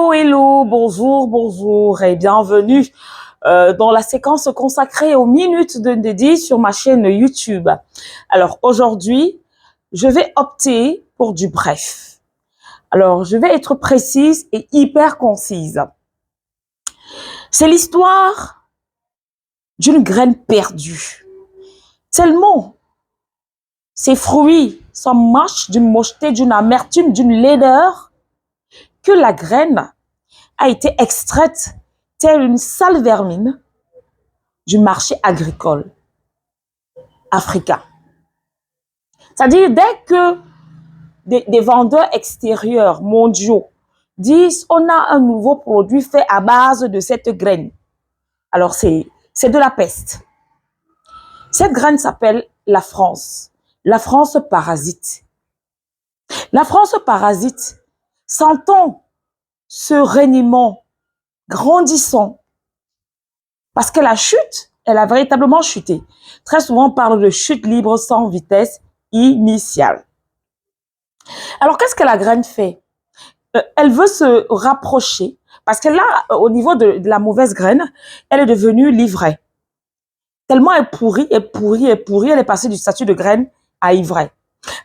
Hello, hello, bonjour, bonjour et bienvenue dans la séquence consacrée aux minutes de Ndédi sur ma chaîne YouTube. Alors aujourd'hui, je vais opter pour du bref. Alors, je vais être précise et hyper concise. C'est l'histoire d'une graine perdue. Tellement ses fruits sont moches, d'une mocheté, d'une amertume, d'une laideur, que la graine a été extraite telle une sale vermine du marché agricole africain. C'est-à-dire, dès que des vendeurs extérieurs mondiaux disent on a un nouveau produit fait à base de cette graine, alors c'est de la peste. Cette graine s'appelle la France. La France parasite. La France parasite, sentant ce reniement grandissant, parce que la chute, elle a véritablement chuté. Très souvent, on parle de chute libre sans vitesse initiale. Alors, qu'est-ce que la graine fait? Elle veut se rapprocher, parce que là, au niveau de la mauvaise graine, elle est devenue l'ivraie. Tellement elle pourrit, elle est passée du statut de graine à ivraie.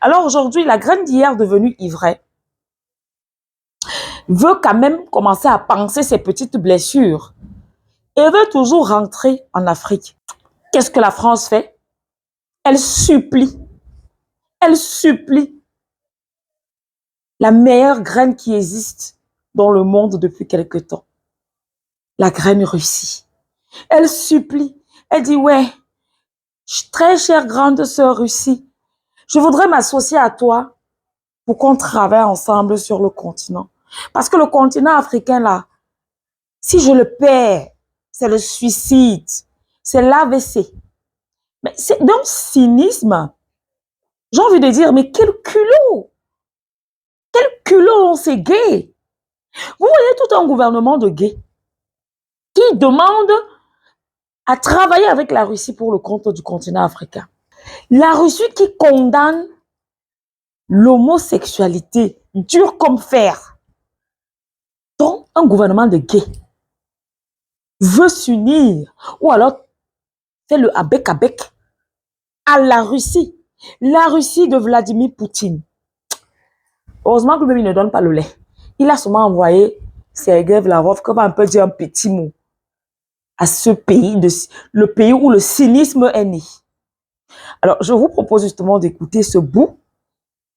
Alors aujourd'hui, la graine d'hier devenue ivraie veut quand même commencer à panser ses petites blessures et veut toujours rentrer en Afrique. Qu'est-ce que la France fait? Elle supplie la meilleure graine qui existe dans le monde depuis quelque temps, la graine Russie. Elle supplie, elle dit ouais, très chère grande sœur Russie, je voudrais m'associer à toi pour qu'on travaille ensemble sur le continent. Parce que le continent africain là, si je le perds, c'est le suicide, c'est l'AVC. Mais c'est d'un cynisme. J'ai envie de dire, mais quel culot! Quel culot ont ces gays! Vous voyez tout un gouvernement de gays qui demande à travailler avec la Russie pour le compte du continent africain. La Russie qui condamne l'homosexualité dure comme fer. Donc, un gouvernement de gays veut s'unir ou alors fait le avec à la Russie. La Russie de Vladimir Poutine. Heureusement que lui ne donne pas le lait. Il a seulement envoyé Sergei Lavrov, comme on peut dire un petit mot, à ce pays, le pays où le cynisme est né. Alors, je vous propose justement d'écouter ce bout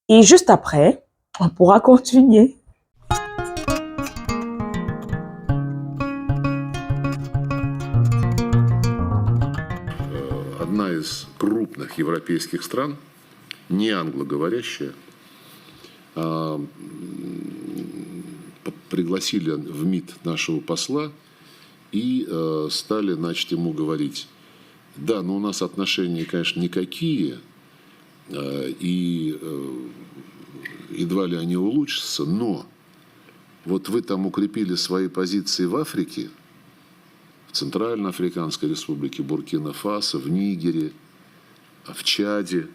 et juste après, on pourra continuer. Одна из крупных европейских стран, не англоговорящая, пригласили в МИД нашего посла и стали, значит, ему говорить, да, но у нас отношения, конечно, никакие, и едва ли они улучшатся, но вот вы там укрепили свои позиции в Африке, в Центральноафриканской Республике, Буркина-Фасо, в Нигере, в Чаде.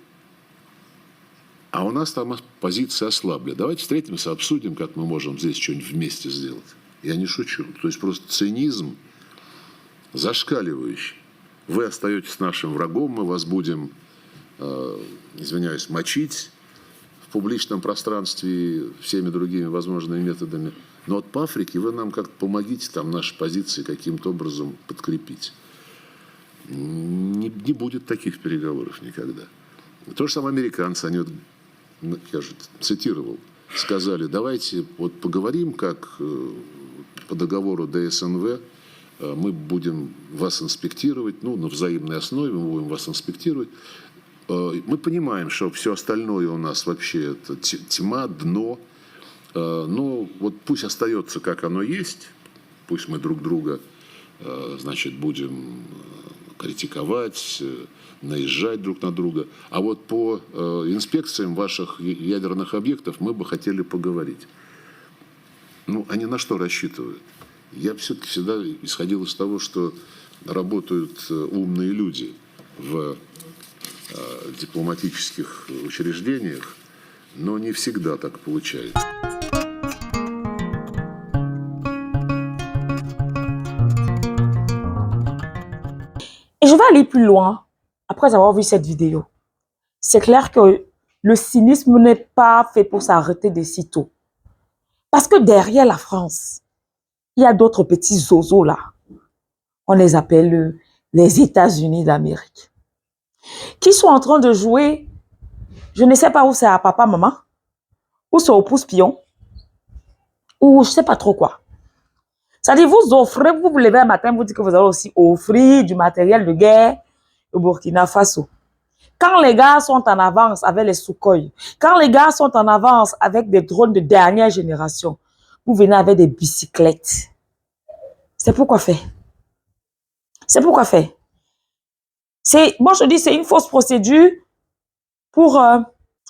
А у нас там позиции ослабли. Давайте встретимся, обсудим, как мы можем здесь что-нибудь вместе сделать. Я не шучу. То есть просто цинизм зашкаливающий. Вы остаетесь нашим врагом, мы вас будем, извиняюсь, мочить в публичном пространстве всеми другими возможными методами. Но вот по Африке вы нам как-то помогите там наши позиции каким-то образом подкрепить. Не будет таких переговоров никогда. То же самое американцы, они, вот, я же цитировал, сказали, давайте вот поговорим, как по договору ДСНВ мы будем вас инспектировать, ну, на взаимной основе мы будем вас инспектировать. Мы понимаем, что все остальное у нас вообще это тьма, дно. Но вот пусть остается, как оно есть, пусть мы друг друга, значит, будем критиковать, наезжать друг на друга. А вот по инспекциям ваших ядерных объектов мы бы хотели поговорить. Ну, они на что рассчитывают? Я все-таки всегда исходил из того, что работают умные люди в дипломатических учреждениях, но не всегда так получается. je vais aller plus loin après avoir vu cette vidéo. C'est clair que le cynisme n'est pas fait pour s'arrêter de sitôt. Parce que derrière la France, il y a d'autres petits zozos là. On les appelle les États-Unis d'Amérique. Qui sont en train de jouer, je ne sais pas où c'est à papa, maman, ou c'est au pouce-pion, ou je ne sais pas trop quoi. C'est-à-dire, vous offrez, vous vous levez un matin, vous dites que vous allez aussi offrir du matériel de guerre au Burkina Faso. Quand les gars sont en avance avec les Sukhoi, quand les gars sont en avance avec des drones de dernière génération, vous venez avec des bicyclettes. C'est pourquoi faire. C'est pourquoi faire. Moi, je dis, c'est une fausse procédure pour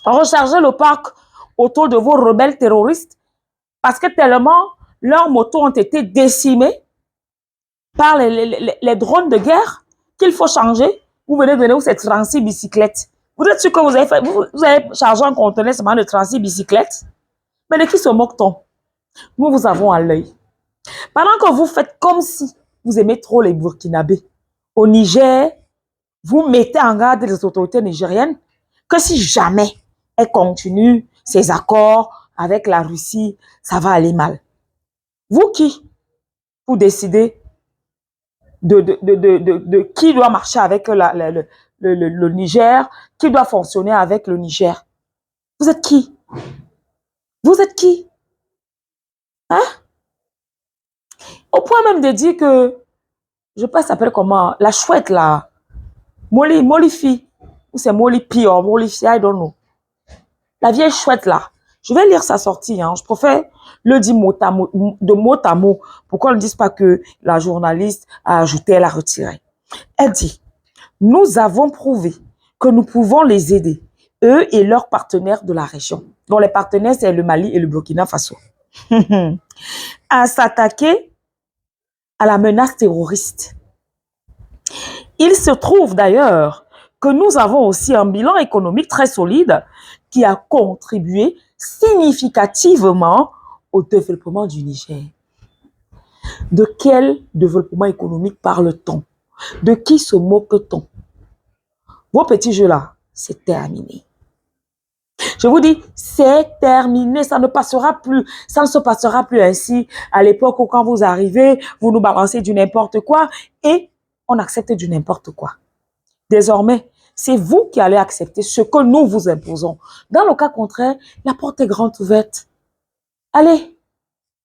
recharger le parc autour de vos rebelles terroristes parce que tellement leurs motos ont été décimées par les drones de guerre qu'il faut changer. Vous venez donner ces 36 bicyclettes. Vous êtes sûr que vous avez chargé un conteneur seulement de 36 bicyclettes? Mais de qui se moque-t-on? Nous vous avons à l'œil. Pendant que vous faites comme si vous aimez trop les Burkinabés, au Niger, vous mettez en garde les autorités nigériennes que si jamais elles continuent ces accords avec la Russie, ça va aller mal. Vous qui? Vous décidez de qui doit marcher avec le Niger, qui doit fonctionner avec le Niger. Vous êtes qui? Vous êtes qui? Hein? Au point même de dire que, je sais pas, ça s'appelle comment, la chouette là, Molifi, ou c'est Molipi, ou Molifi, I don't know. La vieille chouette là, je vais lire sa sortie, hein. Je préfère le dire de mot à mot, pour qu'on ne dise pas que la journaliste a ajouté, elle a retiré. Elle dit, nous avons prouvé que nous pouvons les aider, eux et leurs partenaires de la région. Dont les partenaires, c'est le Mali et le Burkina Faso. À s'attaquer à la menace terroriste. Il se trouve d'ailleurs que nous avons aussi un bilan économique très solide qui a contribué significativement au développement du Niger. De quel développement économique parle-t-on? De qui se moque-t-on? Vos petits jeux-là, c'est terminé. Je vous dis, c'est terminé, ça ne passera plus. Ça ne se passera plus ainsi à l'époque où quand vous arrivez, vous nous balancez du n'importe quoi et on accepte du n'importe quoi. Désormais, c'est vous qui allez accepter ce que nous vous imposons. Dans le cas contraire, la porte est grande ouverte. Allez,